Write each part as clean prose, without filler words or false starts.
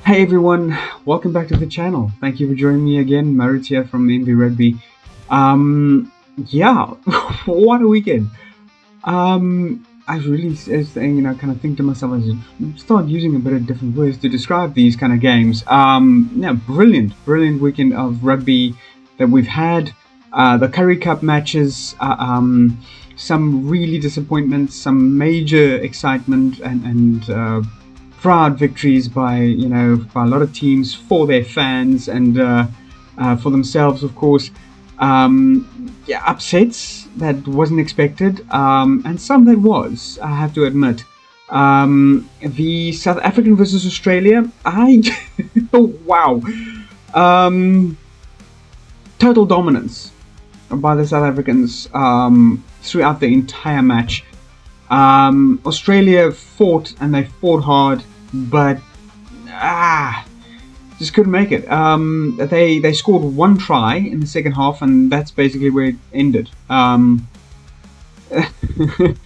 Hey everyone, welcome back to the channel. Thank you for joining me again. Marit here from MVRugby. Yeah, what a weekend. I really, kind of think to myself, I should start using a bit of different words to describe these kind of games. Yeah, brilliant weekend of rugby that we've had. The Currie Cup matches, some really disappointments, some major excitement, and proud victories by a lot of teams for their fans and for themselves, of course. Yeah, upsets that wasn't expected, and some that was, I have to admit. The South African versus Australia, wow. Total dominance by the South Africans throughout the entire match. Australia fought, and they fought hard, but just couldn't make it. They scored one try in the second half, and that's basically where it ended. It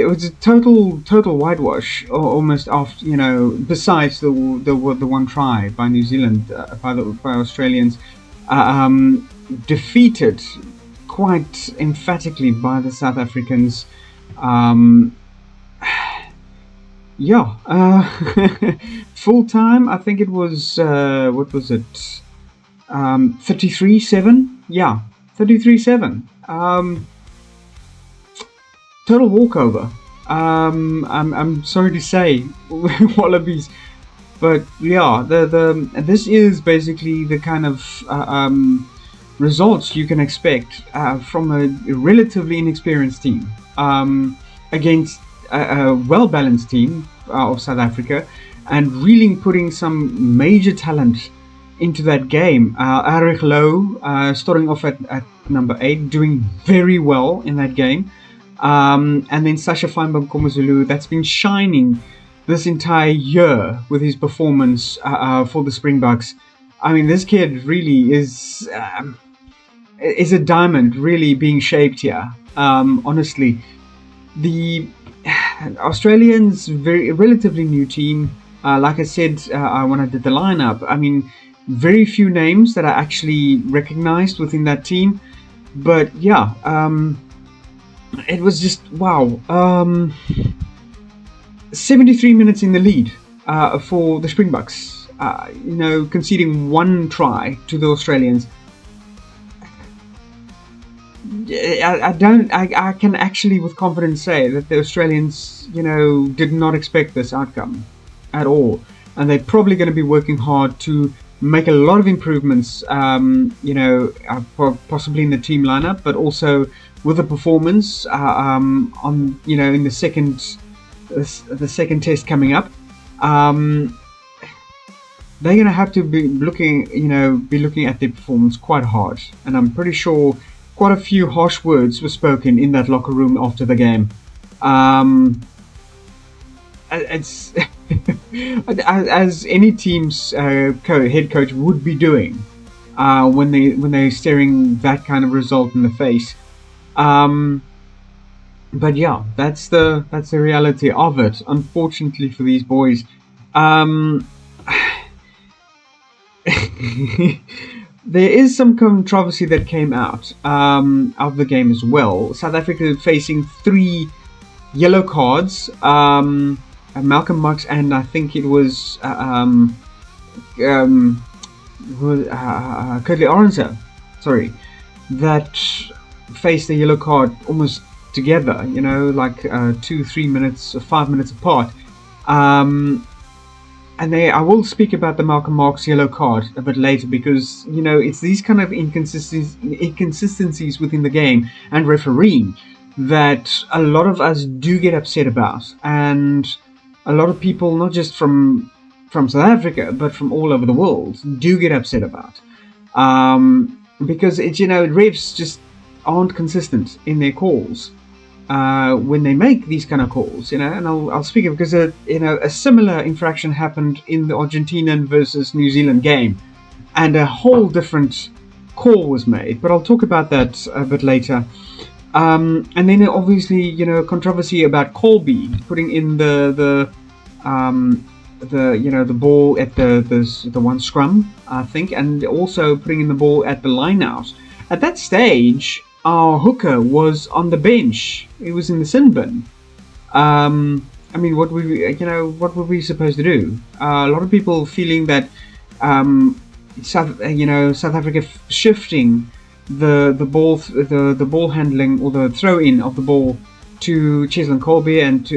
was a total whitewash, almost after, besides the one try by New Zealand, by Australians, defeated quite emphatically by the South Africans. Full time, I think it was, what was it, 33-7? Yeah, 33-7. Total walkover. I'm sorry to say, Wallabies, but yeah, this is basically the kind of results you can expect from a relatively inexperienced team against a well-balanced team of South Africa, and really putting some major talent into that game. Arik Low starting off at number 8, doing very well in that game. And then Sasha Feinbaum-Komazulu, that's been shining this entire year with his performance for the Springboks. I mean, this kid really is a diamond really being shaped here. Honestly, the Australians, relatively new team. Like I said, when I did the lineup, I mean, very few names that I actually recognized within that team. But yeah, it was just wow. 73 minutes in the lead for the Springboks. Conceding one try to the Australians. I can actually with confidence say that the Australians, did not expect this outcome at all. And they're probably going to be working hard to make a lot of improvements, possibly in the team lineup, but also with the performance in the second test coming up. They're going to have to be looking at their performance quite hard. And I'm pretty sure quite a few harsh words were spoken in that locker room after the game. It's as any team's head coach would be doing when they're staring that kind of result in the face. But yeah, that's the reality of it. Unfortunately for these boys. There is some controversy that came out of the game as well. South Africa facing 3 yellow cards. Malcolm Marx and I think it was Currie Cup, that faced the yellow card almost together. Like 2-3 minutes or 5 minutes apart. And I will speak about the Malcolm Marx yellow card a bit later, because it's these kind of inconsistencies within the game and refereeing that a lot of us do get upset about, and a lot of people, not just from South Africa but from all over the world, do get upset about, because refs just aren't consistent in their calls. When they make these kind of calls, and I'll speak of, because a similar infraction happened in the Argentinian versus New Zealand game, and a whole different call was made. But I'll talk about that a bit later. And then obviously, controversy about Colby putting in the the ball at the one scrum, I think, and also putting in the ball at the line out. At that stage, our hooker was on the bench. He was in the sin bin. I mean, what were we supposed to do? A lot of people feeling that South Africa shifting the ball handling or the throw in of the ball to Cheslin Colby and to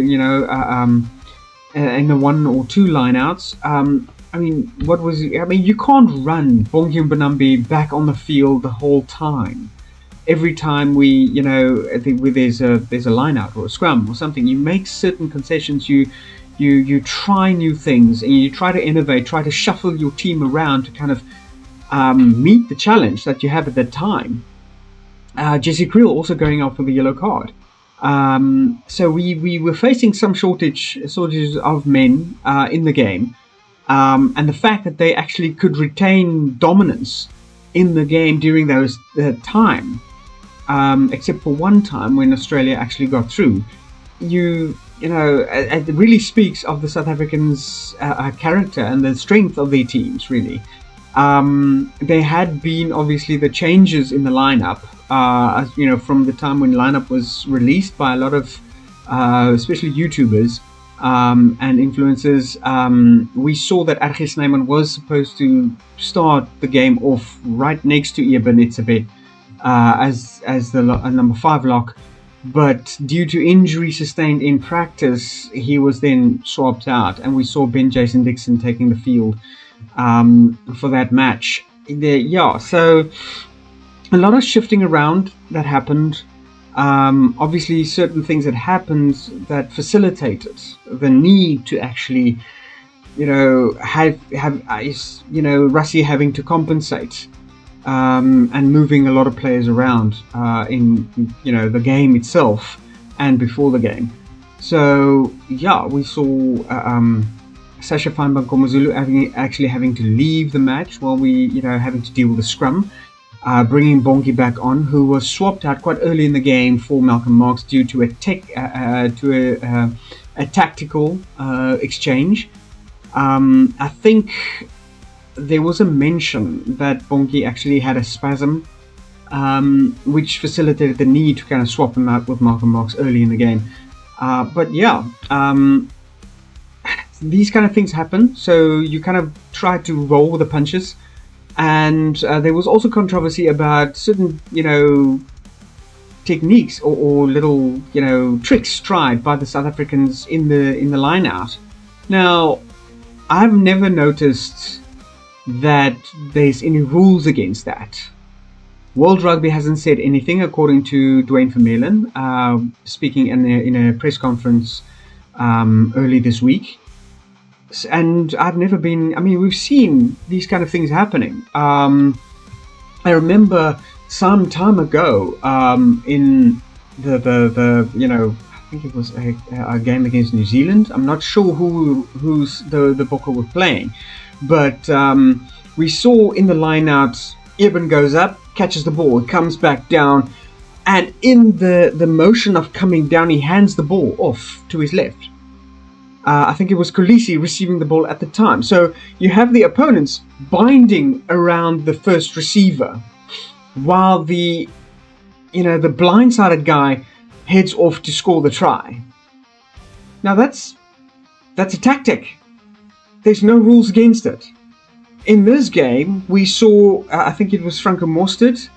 in the 1 or 2 lineouts. You can't run Bongi Mbonambi back on the field the whole time. Every time there's a line out or a scrum or something, you make certain concessions. You try new things and you try to innovate, try to shuffle your team around to kind of meet the challenge that you have at that time. Jesse Creel also going out for the yellow card. So we were facing some shortages of men in the game, and the fact that they actually could retain dominance in the game during those time. Except for one time when Australia actually got through. It really speaks of the South Africans' character and the strength of their teams, really. There had been obviously the changes in the lineup, from the time when lineup was released by a lot of, especially YouTubers and influencers. We saw that Archie Snyman was supposed to start the game off right next to Eben Itzebeth as the number 5 lock, but due to injury sustained in practice, he was then swapped out, and we saw Ben Jason Dixon taking the field for that match. So a lot of shifting around that happened. Obviously, certain things that happened that facilitated the need to actually, have Rassie having to compensate. And moving a lot of players around in the game itself and before the game. So we saw Sasha Feinberg-Komazulu having to leave the match while we having to deal with the scrum, bringing Bongi back on, who was swapped out quite early in the game for Malcolm Marx due to a tactical exchange. I think there was a mention that Bongi actually had a spasm, which facilitated the need to kind of swap him out with Malcolm Marx early in the game. These kind of things happen, so you kind of try to roll with the punches. And there was also controversy about certain, techniques or little, tricks tried by the South Africans in the line out. Now, I've never noticed that there's any rules against that. World Rugby hasn't said anything, according to Dwayne Vermeulen, speaking in a press conference early this week. And I've never been. We've seen these kind of things happening. I remember some time ago in the I think it was a game against New Zealand. I'm not sure who's the Bokke were playing. But we saw in the line-out, Eben goes up, catches the ball, comes back down, and in the motion of coming down, he hands the ball off to his left. I think it was Kolisi receiving the ball at the time. So you have the opponents binding around the first receiver, while the blindsided guy heads off to score the try. Now that's a tactic. There's no rules against it. In this game, we saw, I think it was Franco Mostert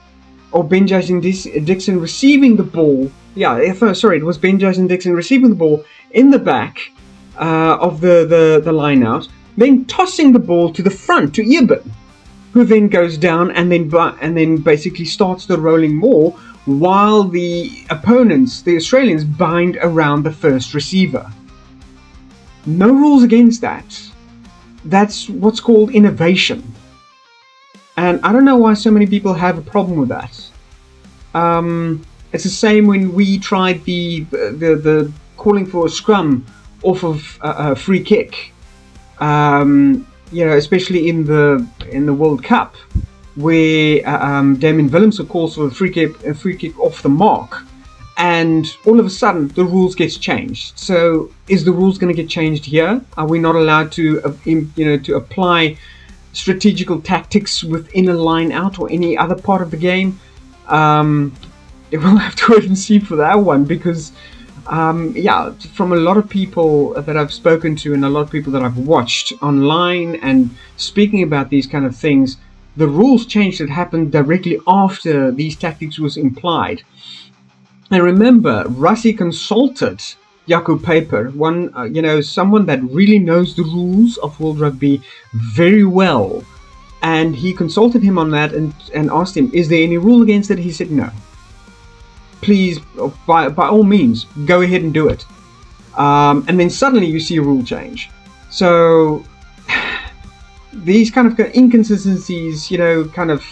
or Ben Jason Dixon receiving the ball. It was Ben Jason Dixon receiving the ball in the back of the line out, then tossing the ball to the front to Eben, who then goes down and then basically starts the rolling more while the opponents, the Australians, bind around the first receiver. No rules against that. That's what's called innovation. And I don't know why so many people have a problem with that. It's the same when we tried the calling for a scrum off of a free kick. Especially in the World Cup, where Damien Willemse calls for a free kick off the mark, and all of a sudden the rules gets changed. So is the rules going to get changed here? Are we not allowed to to apply strategical tactics within a line out or any other part of the game? We'll have to wait and see for that one, because from a lot of people that I've spoken to and a lot of people that I've watched online and speaking about these kind of things, the rules change that happened directly after these tactics was implied. And remember, Rassie consulted Jaco Paper, someone that really knows the rules of World Rugby very well, and he consulted him on that and asked him, is there any rule against it? He said no. Please, by all means, go ahead and do it. And then suddenly you see a rule change. So these kind of inconsistencies, kind of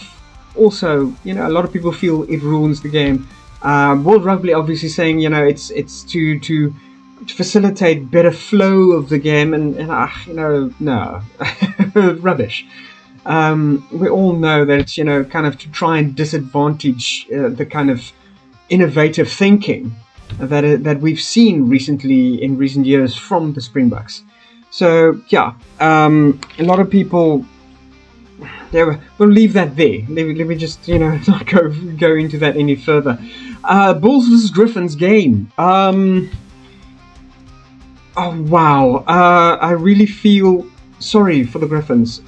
also, a lot of people feel it ruins the game. World Rugby obviously saying, it's to facilitate better flow of the game, and no, rubbish. We all know that it's, kind of to try and disadvantage the kind of innovative thinking that we've seen recently in recent years from the Springboks. So a lot of people, we'll leave that there. Let me just not go into that any further. Bulls versus Griffins game. Oh wow, I really feel sorry for the Griffins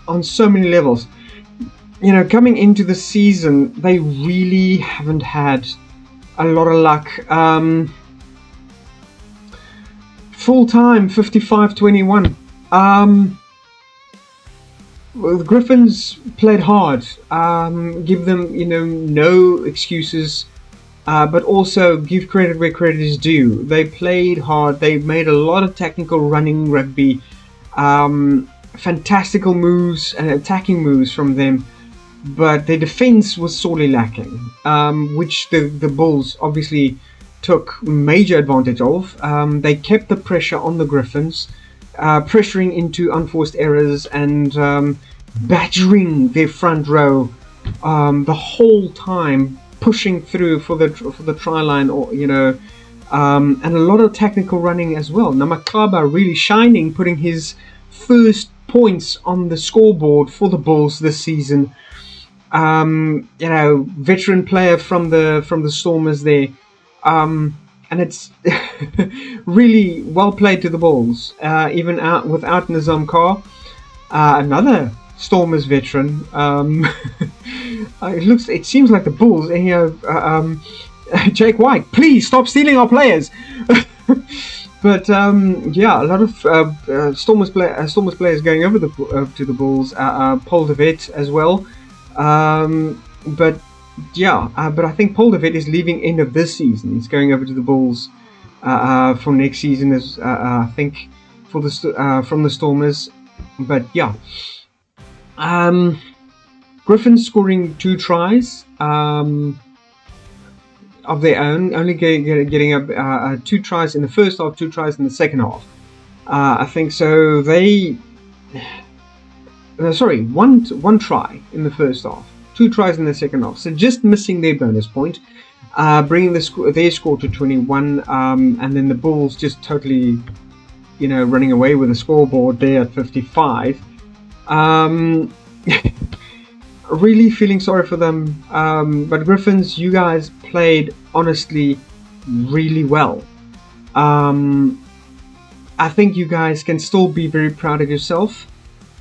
on so many levels. Coming into the season, they really haven't had a lot of luck. Full time, 55-21. Well, the Griffins played hard. Give them, no excuses. But also give credit where credit is due. They played hard. They made a lot of technical running rugby. Fantastical moves and attacking moves from them. But their defense was sorely lacking, which the Bulls obviously took major advantage of. They kept the pressure on the Griffins, pressuring into unforced errors and badgering their front row the whole time, pushing through for the try line, or and a lot of technical running as well. Namakaba really shining, putting his first points on the scoreboard for the Bulls this season. Veteran player from the Stormers there, and it's really well played to the Bulls. Even without Nizam Kar, another Stormers veteran. It seems like the Bulls. Jake White, please stop stealing our players. But a lot of Stormers players going over to the Bulls. Paul de Wet as well. But I think Paul de Wet is leaving end of this season. He's going over to the Bulls for next season, as I think from the Stormers. But Griffins scoring 2 tries of their own, only getting up 2 tries in the first half, 2 tries in the second half. I think so. One try in the first half, 2 tries in the second half. So just missing their bonus point, bringing their score to 21, and then the Bulls just totally, running away with the scoreboard there at 55. Really feeling sorry for them. But Griffins, you guys played honestly really well. I think you guys can still be very proud of yourself.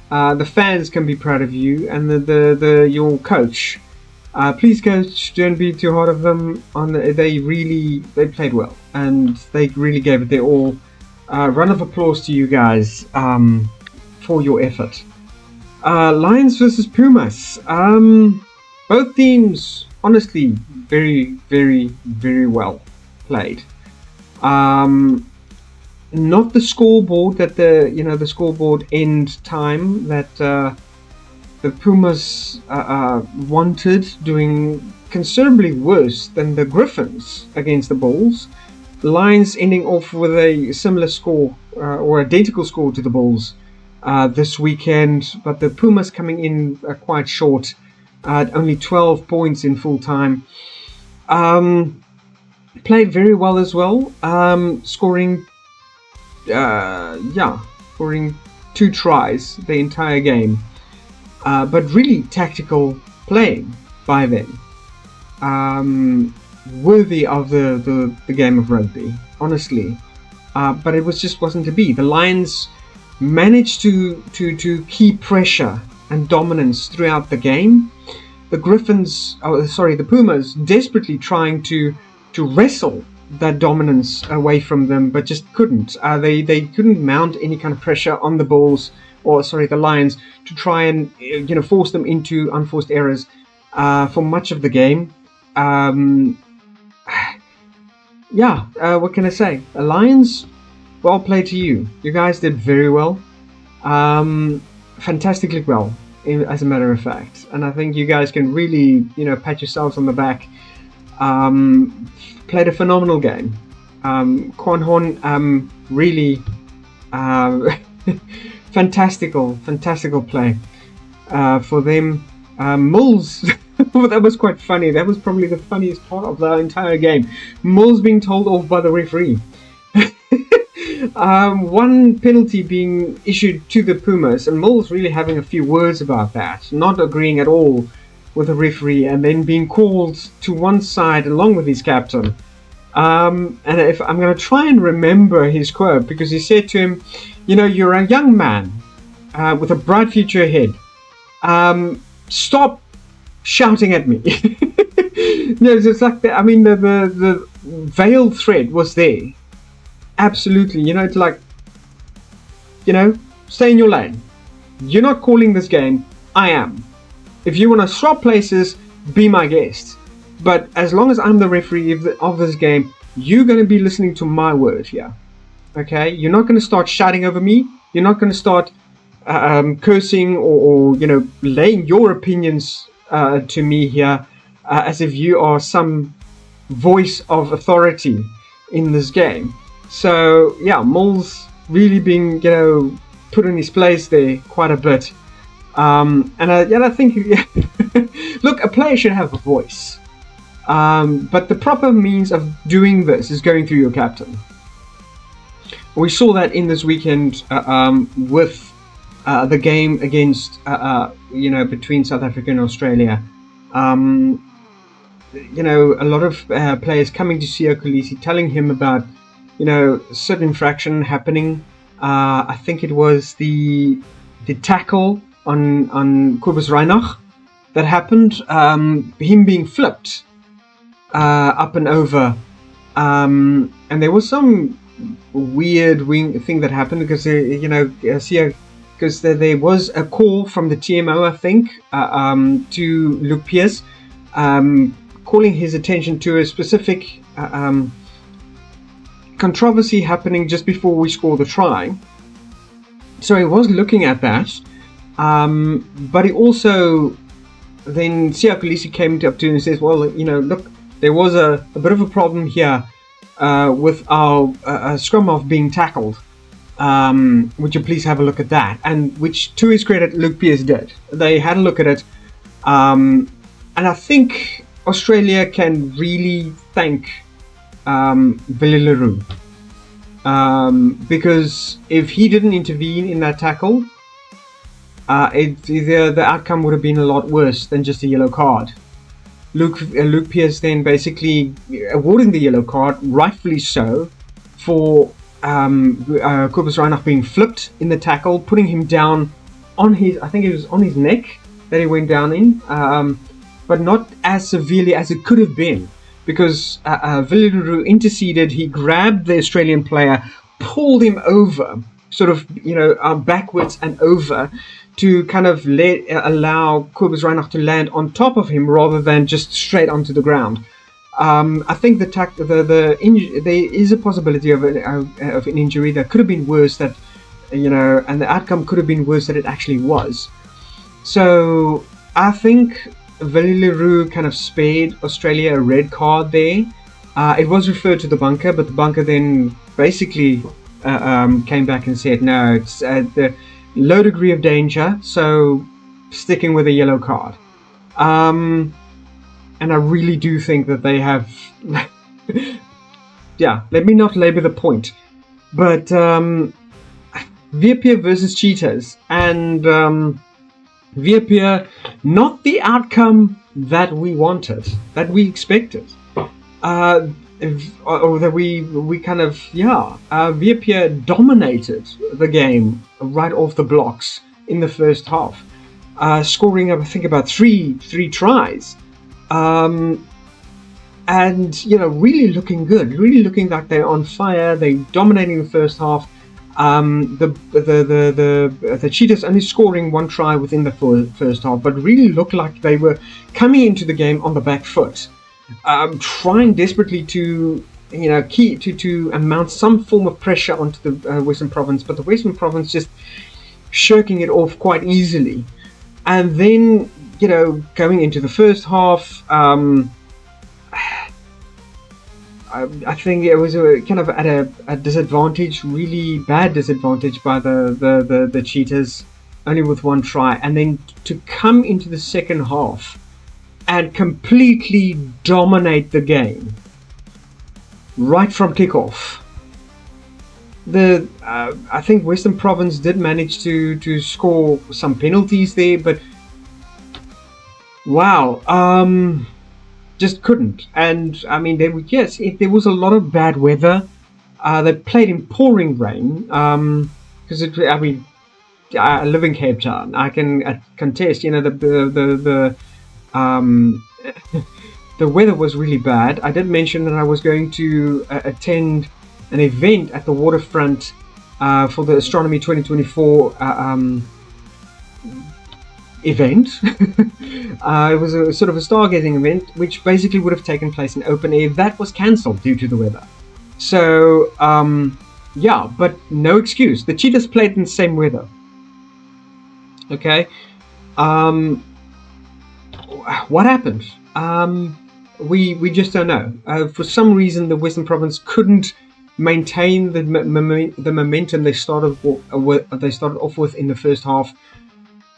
The fans can be proud of you, and your coach. Please, coach, don't be too hard of them. They played well, and they really gave it their all. Round of applause to you guys for your effort. Lions versus Pumas. Both teams, honestly, very, very, very well played. Not the scoreboard that the scoreboard end time that the Pumas wanted, doing considerably worse than the Griffins against the Bulls. The Lions ending off with a similar score or identical score to the Bulls this weekend, but the Pumas coming in quite short at only 12 points in full time. played very well as well, scoring, scoring 2 tries the entire game. But really tactical playing by them. Worthy of the game of rugby, honestly. But it just wasn't to be. The Lions managed to keep pressure and dominance throughout the game. The the Pumas desperately trying to wrestle that dominance away from them, but just couldn't. They couldn't mount any kind of pressure on the Bulls, the Lions, to try and force them into unforced errors for much of the game. What can I say? Lions, well played to you. You guys did very well. Fantastically well, as a matter of fact. And I think you guys can really, pat yourselves on the back. Played a phenomenal game. Kwan Hon, really fantastical play for them. Mills, that was quite funny. That was probably the funniest part of the entire game. Mills being told off by the referee. One penalty being issued to the Pumas, and Mills really having a few words about that, not agreeing at all with the referee, and then being called to one side along with his captain. And if I'm going to try and remember his quote, because he said to him, you're a young man with a bright future ahead. Stop shouting at me. It's like that. I mean, the veiled threat was there. Absolutely. It's like, stay in your lane. You're not calling this game. I am. If you want to swap places, be my guest. But as long as I'm the referee of this game, you're going to be listening to my word here. Okay? You're not going to start shouting over me. You're not going to start cursing or laying your opinions to me here as if you are some voice of authority in this game. So, Mills really being, put in his place there quite a bit. And I think, look, a player should have a voice. But the proper means of doing this is going through your captain. We saw that in this weekend with the game against, between South Africa and Australia. A lot of players coming to Siya Kolisi, telling him about, certain infraction happening. I think it was the tackle on Kobus Reinach that happened, him being flipped up and over, and there was some weird thing that happened because because there was a call from the TMO, I think, to Luke Pierce, calling his attention to a specific controversy happening just before we score the try. So he was looking at that, but he also then Siya Kolisi came up to him and says, well, look, there was a bit of a problem here with our scrum half being tackled. Would you please have a look at that? And which, to his credit, Luke Pierce did. They had a look at it, and I think Australia can really thank Willie le Roux, because if he didn't intervene in that tackle, the outcome would have been a lot worse than just a yellow card. Luke Pierce then basically awarding the yellow card, rightfully so, for Kobus Reinach being flipped in the tackle, putting him down on his, I think it was on his neck that he went down in, but not as severely as it could have been, because Willie le Roux interceded. He grabbed the Australian player, pulled him over, sort of, backwards and over, to kind of allow Kobus Reinach to land on top of him rather than just straight onto the ground. I think there is a possibility of an injury that could have been worse, and the outcome could have been worse than it actually was. So I think Willie le Roux kind of spared Australia a red card there. It was referred to the bunker, but the bunker then basically came back and said, no, it's the low degree of danger, so sticking with a yellow card. And I really do think that they have yeah, let me not labor the point. But Viapier versus Cheetahs, and Viapier, not the outcome that we wanted, that we expected. Or that we kind of, Viapier dominated the game right off the blocks in the first half, scoring I think about three tries, and really looking good, really looking like they're on fire. They dominating the first half. The Cheetahs only scoring one try within the first half, but really looked like they were coming into the game on the back foot. Trying desperately to mount some form of pressure onto the Western Province, but the Western Province just shirking it off quite easily. And then, going into the first half, I think it was kind of at a disadvantage, really bad disadvantage by the Cheetahs, only with one try. And then to come into the second half and completely dominate the game right from kickoff. I think Western Province did manage to score some penalties there, but wow, just couldn't. And I mean, there was a lot of bad weather. They played in pouring rain because I live in Cape Town. I can contest. The weather was really bad. I did mention that I was going to attend an event at the waterfront for the Astronomy 2024 event. It was a sort of a stargazing event, which basically would have taken place in open air. That was cancelled due to the weather. So, but no excuse. The Cheetahs played in the same weather. Okay. What happened? We just don't know. For some reason, the Western Province couldn't maintain the momentum they started off with in the first half,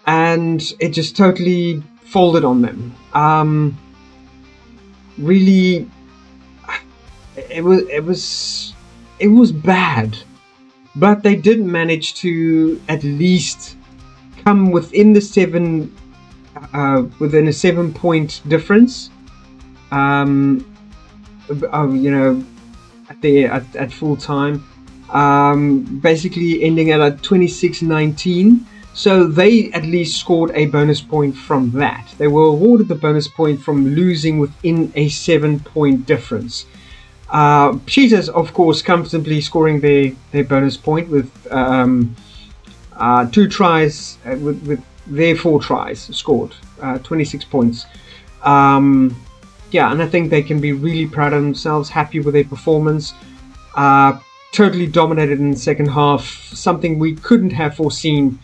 and it just totally folded on them. Really, it was bad, but they did manage to at least come within the within a 7-point difference. At full time, basically ending at 26-19. So they at least scored a bonus point from that. They were awarded the bonus point from losing within a 7-point difference. Cheetahs, of course, comfortably scoring their bonus point with 2 tries, with their 4 tries scored, 26 points. And I think they can be really proud of themselves, happy with their performance. Totally dominated in the second half, something we couldn't have foreseen.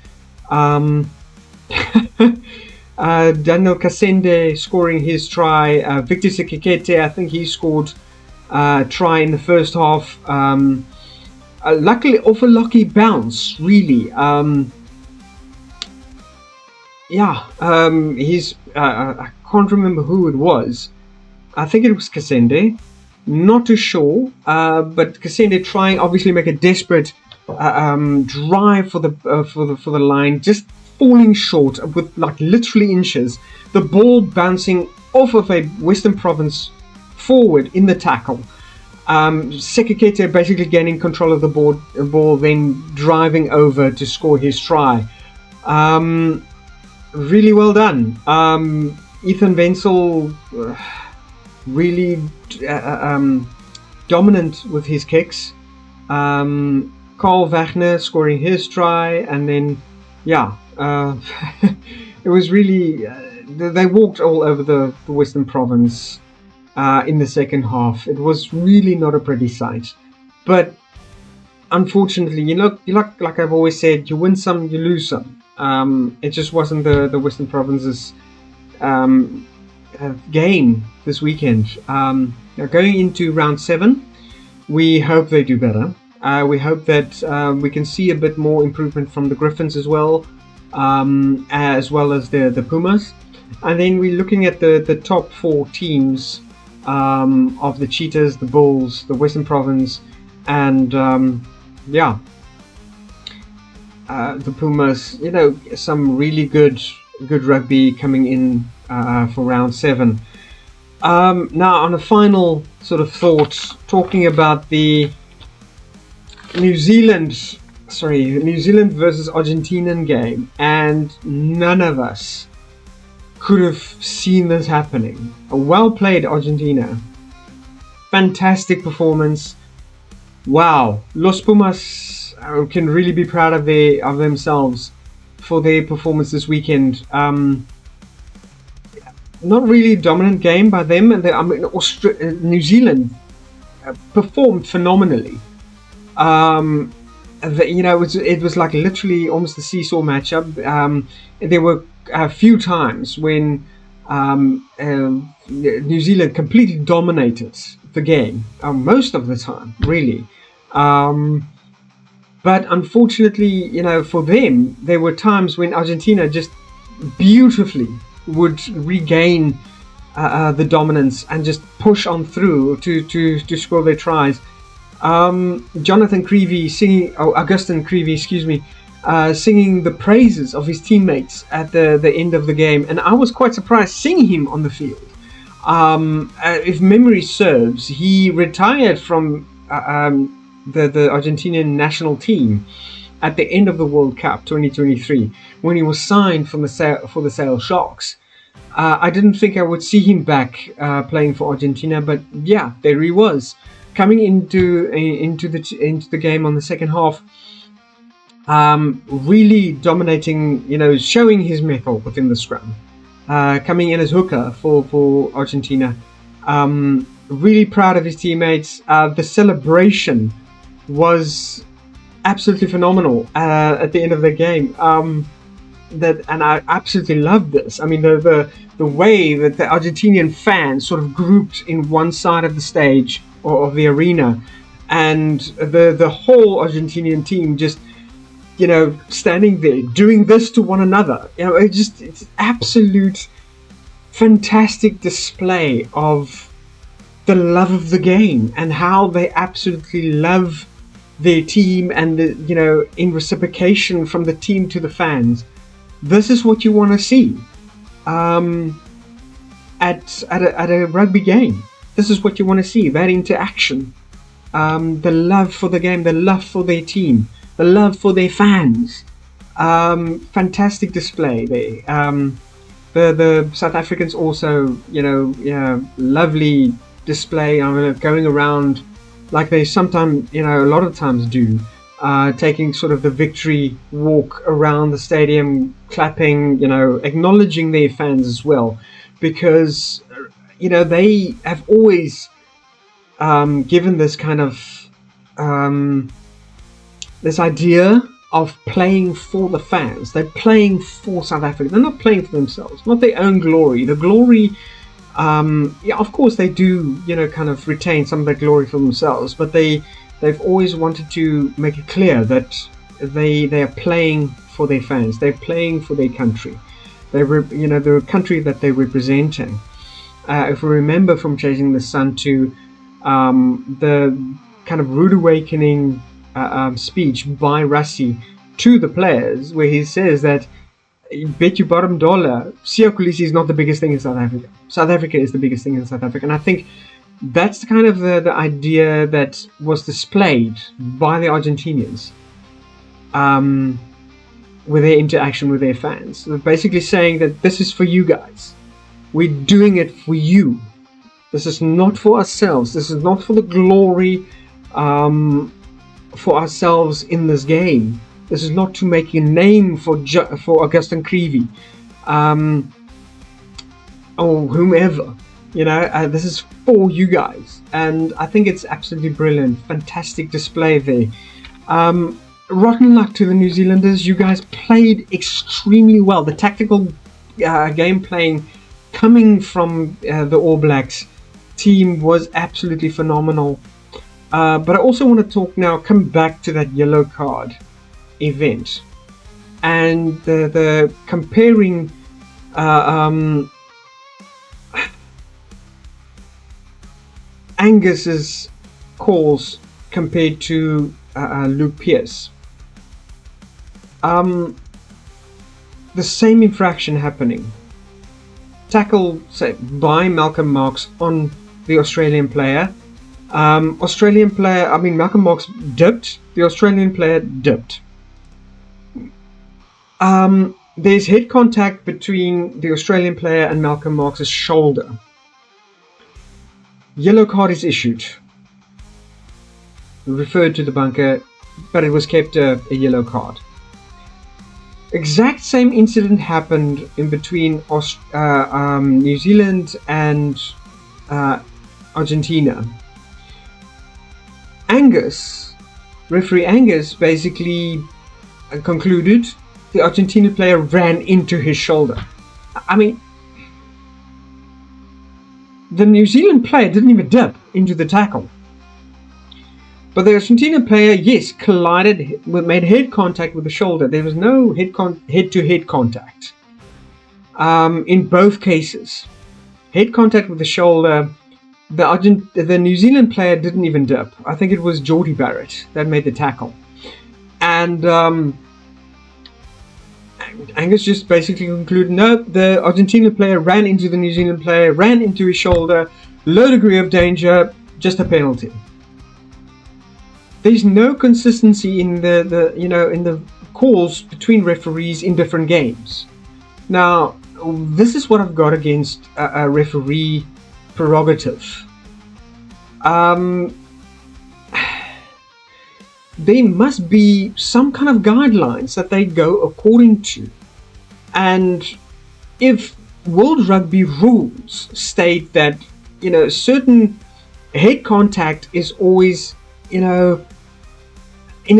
Daniel Kasende scoring his try. Victor Sekekete, I think he scored try in the first half. Luckily, off a lucky bounce, really. He's I can't remember who it was. I think it was Kasende. Not too sure, but Kasende trying, obviously, make a desperate drive for the line, just falling short with like literally inches. The ball bouncing off of a Western Province forward in the tackle. Sekekete basically gaining control of the ball, then driving over to score his try. Really well done. Ethan Wenzel really dominant with his kicks. Carl Wagner scoring his try, and then it was really they walked all over the Western Province in the second half. It was really not a pretty sight, but unfortunately, like I've always said, you win some, you lose some. It just wasn't the Western Province's game this weekend. Now going into round 7, we hope they do better. We hope that we can see a bit more improvement from the Griffins as well as the Pumas. And then we're looking at the top 4 teams. of the Cheetahs, the Bulls, the Western Province, and the Pumas. Some really good rugby coming in for round 7. Now, on a final sort of thought, talking about the New Zealand versus Argentinian game, and none of us could have seen this happening. A well played Argentina, fantastic performance. Wow, Los Pumas can really be proud of themselves for their performance this weekend. Not really a dominant game by them. New Zealand performed phenomenally. It was like literally almost a seesaw matchup. There were a few times when New Zealand completely dominated the game, most of the time, really. But unfortunately, for them, there were times when Argentina just beautifully would regain the dominance and just push on through to score their tries. Augustin Creevy, singing the praises of his teammates at the end of the game, and I was quite surprised seeing him on the field. If memory serves, he retired from the Argentinian national team at the end of the World Cup 2023 when he was signed for the Sale Sharks. I didn't think I would see him back playing for Argentina, but yeah, there he was, coming into the game on the second half, really dominating, showing his mettle within the scrum, coming in as hooker for Argentina. Really proud of his teammates. The celebration was absolutely phenomenal at the end of the game. And I absolutely loved this. I mean, the way that the Argentinian fans sort of grouped in one side of the stage or of the arena, and the whole Argentinian team just, standing there doing this to one another. It's absolute fantastic display of the love of the game and how they absolutely love their team, and in reciprocation from the team to the fans. This is what you want to see at a rugby game. This is what you want to see, that interaction, the love for the game, the love for their team, the love for their fans. Fantastic display there. The South Africans also, lovely display. Going around like they sometimes, a lot of times do. Taking sort of the victory walk around the stadium, clapping, acknowledging their fans as well, because they have always given this kind of this idea of playing for the fans. They're playing for South Africa. They're not playing for themselves, not their own glory. The glory, of course they do, kind of retain some of that glory for themselves, but they've always wanted to make it clear that they are playing for their fans. They're playing for their country. The country that they're representing. If we remember from Chasing the Sun to the kind of rude awakening speech by Rassie to the players, where he says that, bet your bottom dollar, Siya Kolisi is not the biggest thing in South Africa. South Africa is the biggest thing in South Africa. And I think that's kind of the idea that was displayed by the Argentinians with their interaction with their fans. They're basically saying that this is for you guys. We're doing it for you. This is not for ourselves. This is not for the glory for ourselves in this game. This is not to make a name for Augustin Creevy or whomever. This is for you guys, and I think it's absolutely brilliant. Fantastic display there. Rotten luck to the New Zealanders. You guys played extremely well. The tactical game playing coming from the All Blacks team was absolutely phenomenal. But I also want to come back to that yellow card event and the comparing Angus's calls compared to Luke Pierce. The same infraction happening. Tackle, say, by Malcolm Marx on the Australian player. Malcolm Marx dipped. The Australian player dipped. There's head contact between the Australian player and Malcolm Marx's shoulder. Yellow card is issued. Referred to the bunker, but it was kept a yellow card. Exact same incident happened in between New Zealand and Argentina. Referee Angus basically concluded the Argentina player ran into his shoulder. I mean, the New Zealand player didn't even dip into the tackle. But the Argentina player, yes, made head contact with the shoulder. There was no head-to-head contact. In both cases, head contact with the shoulder. The New Zealand player didn't even dip. I think it was Geordie Barrett that made the tackle. And Angus just basically concluded, no, the Argentina player ran into the New Zealand player, ran into his shoulder, low degree of danger, just a penalty. There's no consistency in the calls between referees in different games. Now, this is what I've got against a referee prerogative. There must be some kind of guidelines that they go according to. And if World Rugby rules state that, certain head contact is always, in a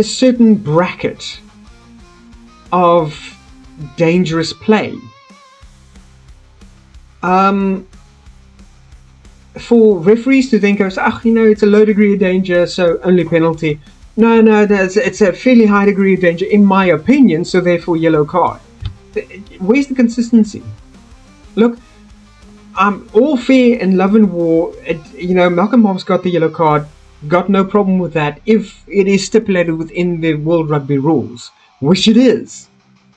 certain bracket of dangerous play, for referees to think, it's a low degree of danger, so only penalty. No, it's a fairly high degree of danger, in my opinion, so therefore yellow card. Where's the consistency? Look, all fair and love and war. Malcolm Marx got the yellow card, got no problem with that if it is stipulated within the World Rugby rules, which it is.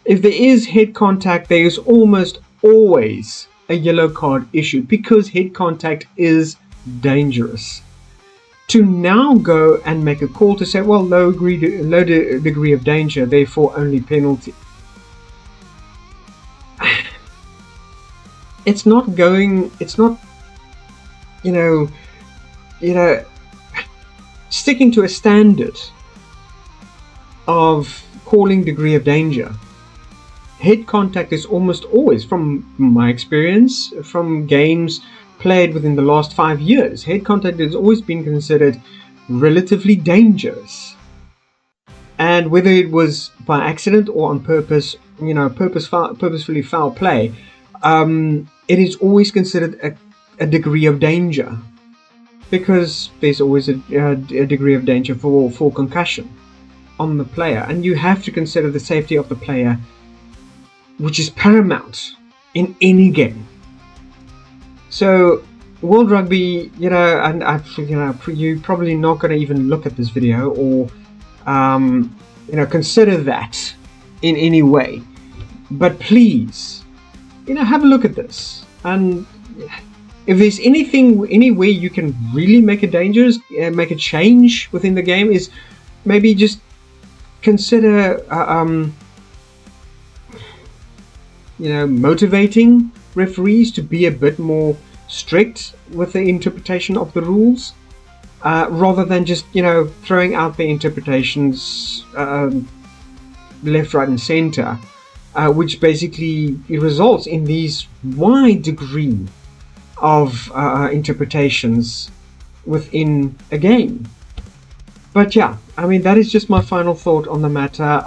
If there is head contact, there is almost always a yellow card issued because head contact is dangerous. To now go and make a call to say, well, low degree of danger, therefore only penalty. It's not, sticking to a standard of calling degree of danger. Head contact is almost always, from my experience, from games played within the last 5 years, head contact has always been considered relatively dangerous. And whether it was by accident or on purpose, purposefully foul play, it is always considered a degree of danger, because there's always a degree of danger for concussion on the player, and you have to consider the safety of the player, which is paramount in any game. So World Rugby, you're probably not going to even look at this video or consider that in any way. But please, have a look at this, and if there's any way you can really make a change within the game, is maybe just consider motivating referees to be a bit more strict with the interpretation of the rules, rather than just throwing out the interpretations left, right, and center, which basically results in these wide degree of interpretations within a game. But yeah, that is just my final thought on the matter.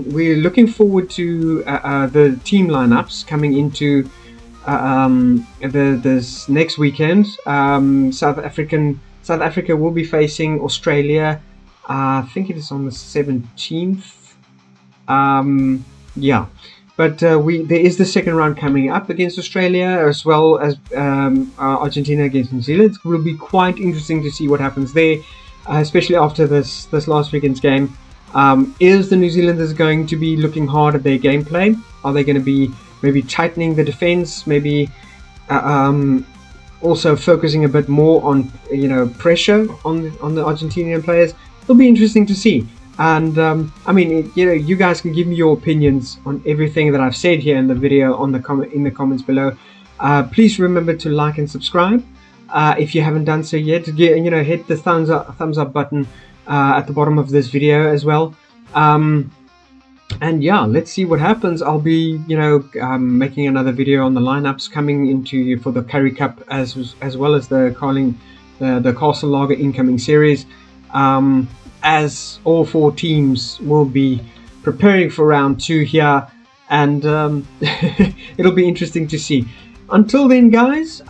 We're looking forward to the team lineups coming into this next weekend. South Africa will be facing Australia. I think it is on the 17th. But there is the second round coming up against Australia, as well as Argentina against New Zealand. It will be quite interesting to see what happens there, especially after this last weekend's game. Is the New Zealanders going to be looking hard at their gameplay? Are they going to be maybe tightening the defense? Maybe also focusing a bit more on pressure on the Argentinian players? It'll be interesting to see. And I mean, you guys can give me your opinions on everything that I've said here in the video in the comments below. Please remember to like and subscribe if you haven't done so yet. Hit the thumbs up button at the bottom of this video as well. And yeah, let's see what happens. I'll be making another video on the lineups coming into for the Currie Cup as well as the Castle Lager incoming series. As all 4 teams will be preparing for round 2 here, and it'll be interesting to see. Until then, guys,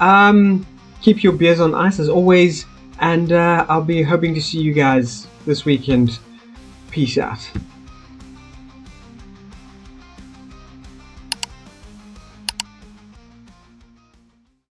keep your beers on ice as always, and I'll be hoping to see you guys this weekend. Peace out.